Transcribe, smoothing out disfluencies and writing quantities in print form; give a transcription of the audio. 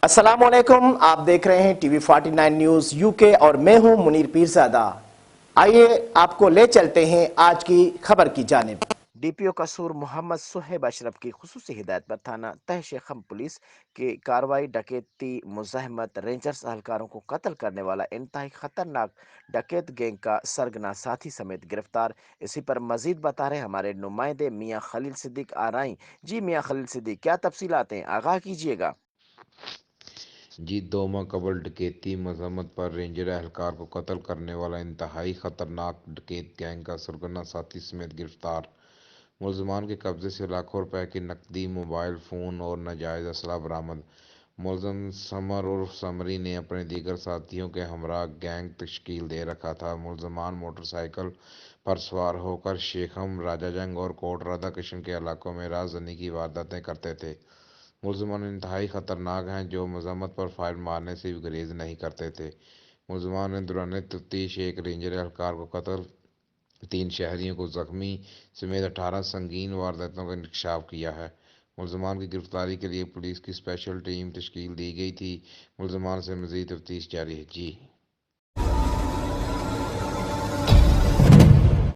अस्सलामुअलैकुम, आप देख रहे हैं टीवी 49 न्यूज यूके और मैं हूं मुनीर पीरजादा। आइए आपको ले चलते हैं आज की खबर की जानिब। डीपीओ कसूर मोहम्मद सुहेब अशरफ की खुसूसी हिदायत पर थाना तह शेखम पुलिस की कार्रवाई डकैती मुज़ाहमत रेंजर्स एहलकारों को कत्ल करने वाला इंतहाई खतरनाक डकैत गैंग का सरगना साथी समेत गिरफ्तार। इसी पर मजीद बता रहे हमारे नुमाइंदे मियाँ खलील सिद्दीक आराई। जी मियाँ खलील सिद्दीक, क्या तफसीलात हैं, आगाह कीजिएगा। जी, 2 माह कबल डकैती मजम्मत पर रेंजर एहलकार को कत्ल करने वाला इंतहाई खतरनाक डकैत गैंग का सरगना साथी समेत गिरफ्तार। मुलजमान के कब्जे से लाखों रुपए की नकदी, मोबाइल फ़ोन और नाजायज़ असला बरामद। मुलजम समर उर्फ समरी ने अपने दीगर साथियों के हमरा गैंग तश्कील दे रखा था। मुलजमान मोटरसाइकिल पर सवार होकर शेखम, राजाजंग और कोट राधा कृष्ण के इलाकों में राजधानी की वारदातें करते थे। मुलजमान इंतहाई खतरनाक हैं जो मजम्मत पर फायर मारने से भी गुरेज नहीं करते थे। मुलजमान ने दौरान तफ्तीश एक रेंजर एहलकार को कत्ल, 3 शहरियों को जख्मी समेत 18 संगीन वारदातों का इंकशाफ किया है। मुलजमान की गिरफ्तारी के लिए पुलिस की स्पेशल टीम तश्कील दी गई थी। मुलजमान से मजीद तफ्तीश जारी है। जी।